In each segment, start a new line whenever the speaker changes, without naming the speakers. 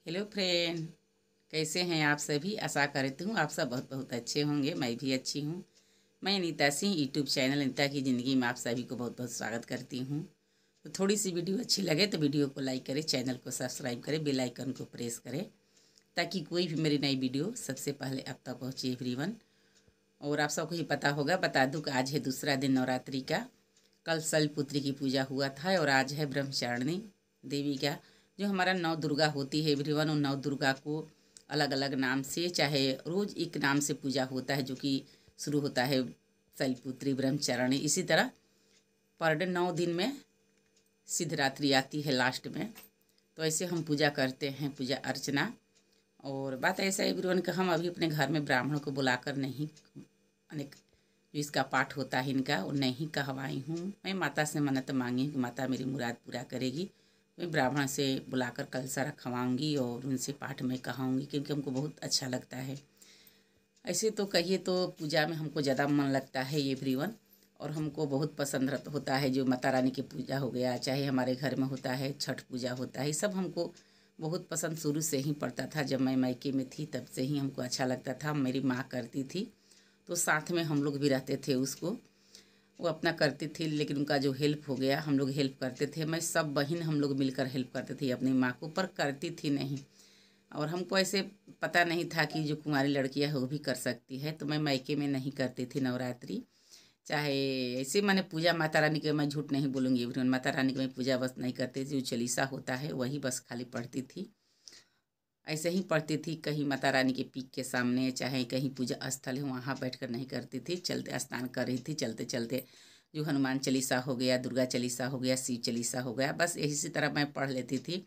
Hello friend, कैसे हैं आप सभी। आशा करती हूँ आप सब बहुत बहुत अच्छे होंगे। मैं भी अच्छी हूँ। मैं नीता सिंह यूट्यूब चैनल नीता की ज़िंदगी में आप सभी को बहुत बहुत स्वागत करती हूँ। तो थोड़ी सी वीडियो अच्छी लगे तो वीडियो को लाइक करें, चैनल को सब्सक्राइब करें, बेल आइकन को प्रेस करें ताकि कोई भी मेरी नई वीडियो सबसे पहले आप तक पहुँचे एवरीवन। और आप सबको ही पता होगा, बता दूँ कि आज है दूसरा दिन नवरात्रि का। कल शैलपुत्री की पूजा हुआ था और आज है ब्रह्मचारिणी देवी का। जो हमारा नौ दुर्गा होती है एवरीवन, उन नौ दुर्गा को अलग अलग नाम से, चाहे रोज़ एक नाम से पूजा होता है, जो कि शुरू होता है शैलपुत्री, ब्रह्मचारिणी, इसी तरह पर डे 9 दिन में सिद्धरात्रि आती है लास्ट में। तो ऐसे हम पूजा करते हैं, पूजा अर्चना। और बात ऐसा है एवरीवन कि हम अभी अपने घर में ब्राह्मण को बुलाकर नहीं, अनेक जो इसका पाठ होता है इनका, वो नहीं कहवाई हूँ। मैं माता से मन्नत मांगी कि माता मेरी मुराद पूरा करेगी। मैं ब्राह्मण से बुलाकर कलशा रखवाऊँगी और उनसे पाठ में कहाऊँगी, क्योंकि हमको बहुत अच्छा लगता है। ऐसे तो कहिए तो पूजा में हमको ज़्यादा मन लगता है एवरीवन, और हमको बहुत पसंद होता है जो माता रानी की पूजा हो गया, चाहे हमारे घर में होता है छठ पूजा होता है, सब हमको बहुत पसंद शुरू से ही पड़ता था। जब मैं मायके में थी तब से ही हमको अच्छा लगता था। मेरी माँ करती थी तो साथ में हम लोग भी रहते थे उसको। वो अपना करती थी, लेकिन उनका जो हेल्प हो गया, हम लोग हेल्प करते थे। मैं सब बहन हम लोग मिलकर हेल्प करते थे अपनी माँ को, पर करती थी नहीं। और हमको ऐसे पता नहीं था कि जो कुंवारी लड़कियां है वो भी कर सकती है। तो मैं मायके में नहीं करती थी नवरात्रि। चाहे ऐसे मैंने पूजा माता रानी के, मैं झूठ नहीं बोलूँगी एवरीवन, माता रानी की मैं पूजा बस नहीं करती थी। जो चालीसा होता है वही बस खाली पढ़ती थी। ऐसे ही पढ़ती थी, कहीं माता रानी के पीक के सामने, चाहे कहीं पूजा स्थल है वहाँ बैठकर नहीं करती थी। चलते स्नान कर रही थी, चलते चलते जो हनुमान चालीसा हो गया, दुर्गा चालीसा हो गया, शिव चालीसा हो गया, बस इसी तरह मैं पढ़ लेती थी।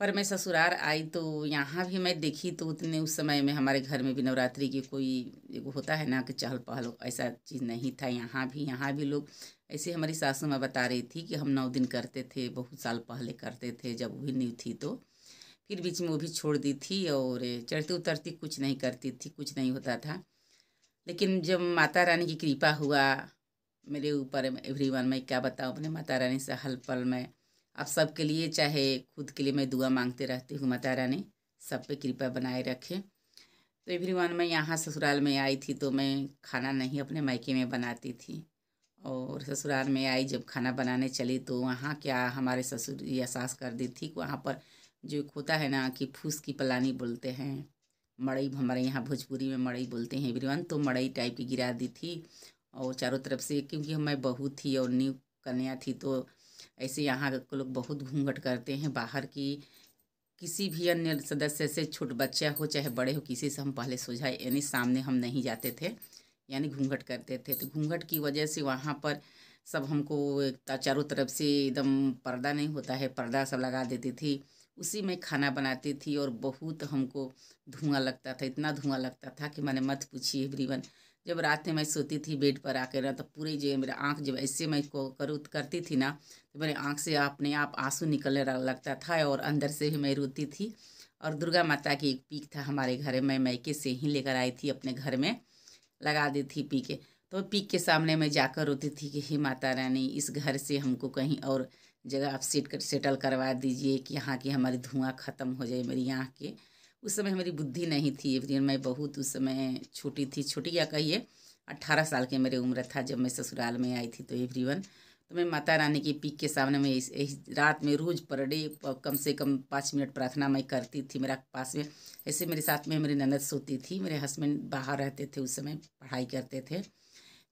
पर मैं ससुराल आई तो यहाँ भी मैं देखी तो उतने उस समय में हमारे घर में भी नवरात्रि की कोई एगो होता है ना कि चहल पहल, ऐसा चीज़ नहीं था। यहाँ भी लोग ऐसे, हमारी सासू माँ बता रही थी कि हम 9 दिन करते थे, बहुत साल पहले करते थे जब वो भी नहीं थी। तो फिर बीच में वो भी छोड़ दी थी और चढ़ती उतरती कुछ नहीं करती थी, कुछ नहीं होता था। लेकिन जब माता रानी की कृपा हुआ मेरे ऊपर एवरीवन, मैं क्या बताऊँ अपने माता रानी से हर पल में आप सबके लिए, चाहे खुद के लिए, मैं दुआ मांगते रहती हूँ माता रानी सब पे कृपा बनाए रखे। तो एवरीवन, मैं यहाँ ससुराल में आई थी तो मैं खाना नहीं अपने मायके में बनाती थी। और ससुराल में आई जब खाना बनाने चली तो वहाँ क्या हमारे ससुर या सास कर दी थी, वहाँ पर जो एक होता है ना कि फूस की पलानी बोलते हैं, मड़ई, हमारे यहाँ भोजपुरी में मड़ई बोलते हैं एवरीवन, तो मड़ई टाइप की गिरा दी थी। और चारों तरफ से, क्योंकि मैं बहू थी और न्यू कन्या थी, तो ऐसे यहाँ के लोग बहुत घूंघट करते हैं। बाहर की किसी भी अन्य सदस्य से, छोट बच्चा हो चाहे बड़े हो, किसी से हम पहले सुझाए यानी सामने हम नहीं जाते थे, यानी घूंघट करते थे। तो घूंघट की वजह से वहाँ पर सब हमको चारों तरफ से एकदम पर्दा नहीं होता है, पर्दा सब लगा देती थी। उसी में खाना बनाती थी और बहुत हमको धुआं लगता था, इतना धुआं लगता था कि मैंने मत पूछिए एवरीवन। जब रात में मैं सोती थी बेड पर आकर ना, तो पूरे जो मेरा आँख जब ऐसे मैं को करती थी ना, तो मेरे आँख से अपने आप आंसू निकलने लगता था और अंदर से भी मैं रोती थी। और दुर्गा माता की एक पीक था हमारे घर में, मायके से ही लेकर आई थी, अपने घर में लगा दी थी पीके। तो पीक के सामने मैं जाकर रोती थी कि हे माता रानी, इस घर से हमको कहीं और जगह आप सेटल करवा दीजिए कि यहाँ की हमारी धुआं ख़त्म हो जाए मेरी यहाँ के। उस समय मेरी बुद्धि नहीं थी एवरीवन, मैं बहुत उस समय छोटी थी, छोटी या कहिए 18 साल की मेरी उम्र था जब मैं ससुराल में आई थी। तो एवरीवन, तो मैं माता रानी की पीक के सामने में इस रात में रोज़ पर डे कम से कम 5 मिनट प्रार्थना मैं करती थी। मेरा पास में ऐसे मेरे साथ में मेरी ननद सोती थी, मेरे हस्बैंड बाहर रहते थे, उस समय पढ़ाई करते थे,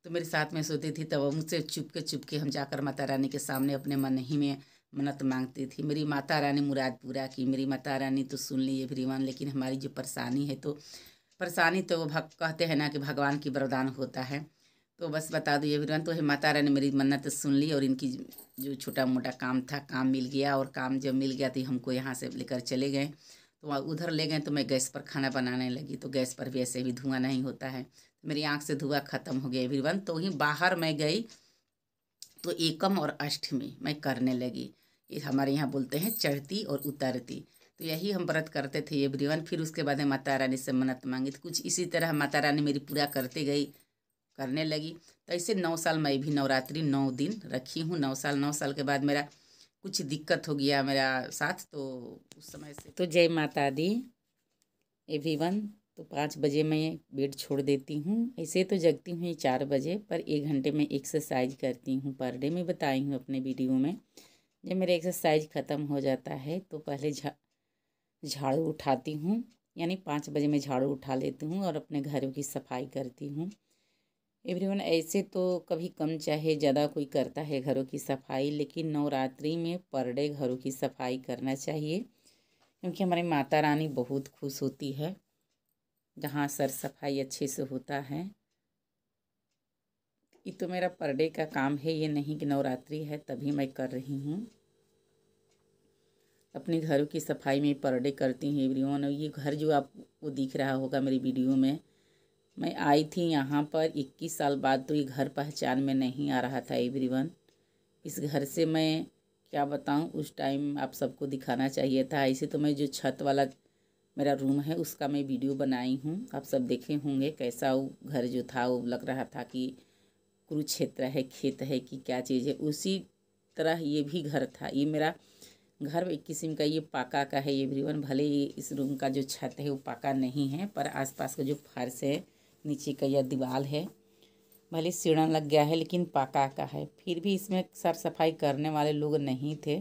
तो मेरे साथ में सोती थी। तब मुझसे चुपके हम जाकर माता रानी के सामने अपने मन ही में मन्नत मांगती थी। मेरी माता रानी मुराद पूरा की, मेरी माता रानी तो सुन ली एवरीवन। लेकिन हमारी जो परेशानी है, तो परेशानी तो कहते हैं ना कि भगवान की वरदान होता है। तो बस बता दूँ एवरीवन, तो माता रानी मेरी मन्नत सुन ली और इनकी जो छोटा मोटा काम था, काम मिल गया। और काम जब मिल गया तो हमको यहाँ से लेकर चले गए। तो उधर ले गए तो मैं गैस पर खाना बनाने लगी, तो गैस पर भी ऐसे भी धुआं नहीं होता है। मेरी आँख से धुआं ख़त्म हो गया एवरीवन। तो वहीं बाहर मैं गई तो एकम और अष्टमी मैं करने लगी। ये हमारे यहाँ बोलते हैं चढ़ती और उतरती। तो यही हम व्रत करते थे एवरीवन। फिर उसके बाद में माता रानी से मन्नत मांगी, तो कुछ इसी तरह माता रानी मेरी पूरा करते गई, करने लगी। तो ऐसे 9 साल मैं भी नवरात्रि 9 दिन रखी हूँ। 9 साल के बाद मेरा कुछ दिक्कत हो गया मेरा साथ, तो उस समय से तो जय माता दी एवरीवन। तो 5 बजे मैं बेड छोड़ देती हूँ। ऐसे तो जगती हूँ 4 बजे, पर 1 घंटे में एक्सरसाइज करती हूँ पर डे में, बताई हूँ अपने वीडियो में। जब मेरा एक्सरसाइज ख़त्म हो जाता है तो पहले झाड़ू उठाती हूँ, यानी 5 बजे मैं झाड़ू उठा लेती हूँ और अपने घरों की सफाई करती हूँ। एवरीवन, ऐसे तो कभी कम चाहे ज़्यादा कोई करता है घरों की सफाई, लेकिन नवरात्रि में पर डे घरों की सफाई करना चाहिए, क्योंकि हमारी माता रानी बहुत खुश होती है जहाँ सर सफाई अच्छे से होता है। ये तो मेरा पर डे का काम है, ये नहीं कि नवरात्रि है तभी मैं कर रही हूँ। अपने घरों की सफाई में पर डे करती हूँ एवरीवन। और ये घर जो आपको दिख रहा होगा मेरी वीडियो में, मैं आई थी यहाँ पर 21 साल बाद, तो ये घर पहचान में नहीं आ रहा था एवरीवन। इस घर से मैं क्या बताऊँ, उस टाइम आप सबको दिखाना चाहिए था। ऐसे तो मैं जो छत वाला मेरा रूम है उसका मैं वीडियो बनाई हूँ, आप सब देखे होंगे कैसा वो घर जो था, वो लग रहा था कि कुरुक्षेत्र है, खेत है कि क्या चीज़ है। उसी तरह ये भी घर था। ये मेरा घर एक किस्म का ये पाका का है एवरीवन। भले ही इस रूम का जो छत है वो पाका नहीं है, पर आसपास का जो फर्श है, नीचे का यह दीवार है, भले सीढ़ा लग गया है लेकिन पाका का है। फिर भी इसमें साफ सफाई करने वाले लोग नहीं थे।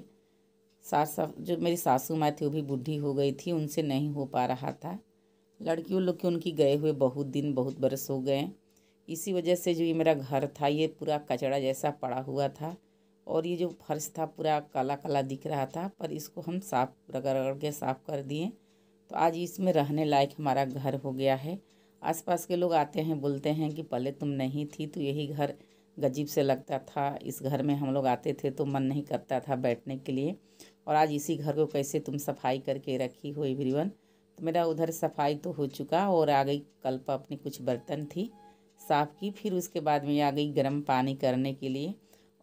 जो मेरी सासू माँ थी वो भी बूढ़ी हो गई थी, उनसे नहीं हो पा रहा था। लड़कियों लोग के उनकी गए हुए बहुत दिन बहुत बरस हो गए। इसी वजह से जो ये मेरा घर था ये पूरा कचड़ा जैसा पड़ा हुआ था, और ये जो फर्श था पूरा काला काला दिख रहा था, पर इसको हम साफ रगड़ रगड़ के साफ कर दिए, तो आज इसमें रहने लायक हमारा घर हो गया है। आसपास के लोग आते हैं, बोलते हैं कि पहले तुम नहीं थी तो यही घर गजीब से लगता था, इस घर में हम लोग आते थे तो मन नहीं करता था बैठने के लिए, और आज इसी घर को कैसे तुम सफाई करके रखी हो एवरीवन। तो मेरा उधर सफाई तो हो चुका, और आ गई कल पर अपनी कुछ बर्तन थी साफ़ की। फिर उसके बाद में आ गई गर्म पानी करने के लिए,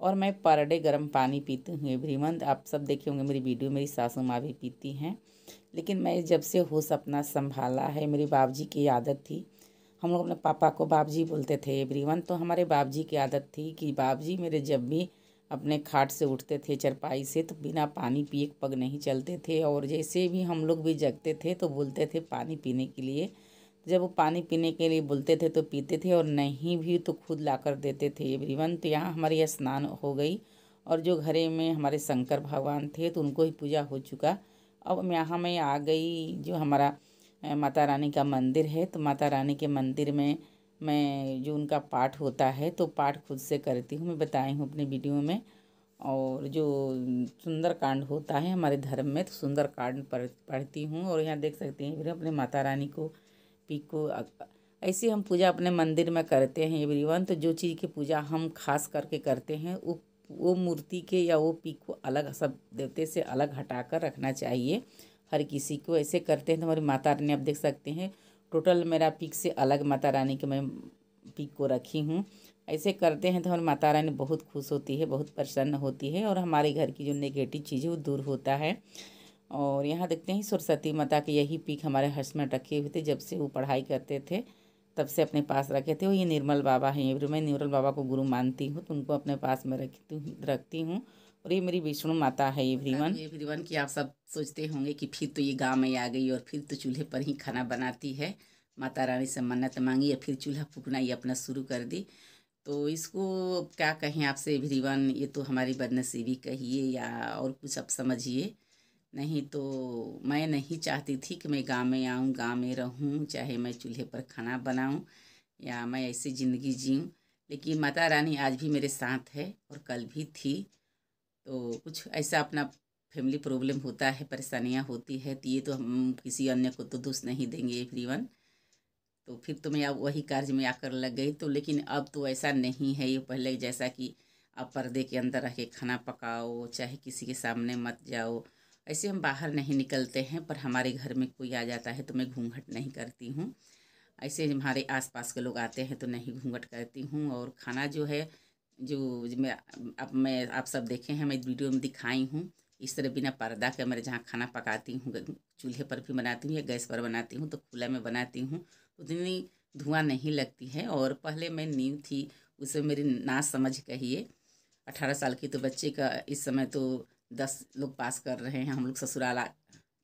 और मैं पर डे गर्म पानी पीती हूँ एवरीवन। आप सब देखे होंगे मेरी वीडियो, मेरी सासू माँ भी पीती हैं, लेकिन मैं जब से होश अपना संभाला है, मेरे बाबूजी की आदत थी, हम लोग अपने पापा को बाबूजी बोलते थे एवरीवन। तो हमारे बाबूजी की आदत थी कि बाबूजी मेरे जब भी अपने खाट से उठते थे, चरपाई से, तो बिना पानी पिए पग नहीं चलते थे, और जैसे भी हम लोग भी जगते थे तो बोलते थे पानी पीने के लिए। जब वो पानी पीने के लिए बोलते थे तो पीते थे, और नहीं भी तो खुद ला कर देते थे एवरीवन। तो यहाँ हमारी स्नान हो गई, और जो घरे में हमारे शंकर भगवान थे तो उनको ही पूजा हो चुका। अब यहाँ मैं आ गई जो हमारा माता रानी का मंदिर है, तो माता रानी के मंदिर में मैं जो उनका पाठ होता है तो पाठ खुद से करती हूँ, मैं बताई हूँ अपने वीडियो में। और जो सुंदर कांड होता है हमारे धर्म में, तो सुंदर कांड पढ़ती हूँ। और यहाँ देख सकते हैं फिर अपने माता रानी को पीक को ऐसे हम पूजा अपने मंदिर में करते हैं एवरीवन। तो जो चीज़ की पूजा हम खास करके करते हैं वो मूर्ति के या वो पीक को अलग, सब देवते से अलग हटा कर रखना चाहिए हर किसी को। ऐसे करते हैं तो हमारी माता रानी, आप देख सकते हैं टोटल मेरा पीक से अलग माता रानी के मैं पीक को रखी हूँ। ऐसे करते हैं तो हमारी माता रानी बहुत खुश होती है, बहुत प्रसन्न होती है, और हमारे घर की जो नेगेटिव चीज़ है वो दूर होता है। और यहाँ देखते हैं सरस्वती माता के यही पीक हमारे हस्बैंड रखे हुए थे, जब से वो पढ़ाई करते थे तब से अपने पास रखे थे। वो ये निर्मल बाबा हैं, ये मैं निर्मल बाबा को गुरु मानती हूँ, तो उनको अपने पास में रखती हूँ। और ये मेरी विष्णु माता है एवरीवन कि आप सब सोचते होंगे कि फिर तो ये गाँव में आ गई और फिर तो चूल्हे पर ही खाना बनाती है, माता रानी से मन्नत मांगी या फिर चूल्हा फूकना ये अपना शुरू कर दी। तो इसको क्या कहें आपसे एवरीवन, ये तो हमारी बदनसीबी कहिए या और कुछ आप समझिए। नहीं तो मैं नहीं चाहती थी कि मैं गाँव में आऊँ, गाँव में रहूँ, चाहे मैं चूल्हे पर खाना बनाऊँ या मैं ऐसी ज़िंदगी जीऊँ, लेकिन माता रानी आज भी मेरे साथ है और कल भी थी। तो कुछ ऐसा अपना फैमिली प्रॉब्लम होता है, परेशानियाँ होती है, तो ये तो हम किसी अन्य को तो दोष नहीं देंगे एवरीवन। तो फिर तो मैं अब वही कार्य में आकर लग गई। तो लेकिन अब तो ऐसा नहीं है ये पहले जैसा कि आप पर्दे के अंदर रह के खाना पकाओ, चाहे किसी के सामने मत जाओ। ऐसे हम बाहर नहीं निकलते हैं, पर हमारे घर में कोई आ जाता है तो मैं घूंघट नहीं करती हूँ। ऐसे हमारे आसपास के लोग आते हैं तो नहीं घूंघट करती हूँ। और खाना जो है जो मैं आप सब देखे हैं, मैं वीडियो में दिखाई हूँ, इस तरह बिना पर्दा के मैं जहाँ खाना पकाती हूँ, चूल्हे पर भी बनाती हूँ या गैस पर बनाती हूँ तो खुला में बनाती हूँ, उतनी धुआं नहीं लगती है। और पहले मैं न्यू थी, उसमें मेरी ना समझ कहिए, 18 साल की तो बच्चे का इस समय तो 10 लोग पास कर रहे हैं, हम लोग ससुराल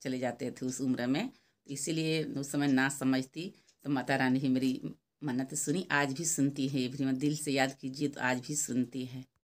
चले जाते थे उस उम्र में। इसीलिए उस समय ना समझती, तो माता रानी भी मेरी मन्नत सुनी, आज भी सुनती है। ये भी मत दिल से याद कीजिए तो आज भी सुनती है।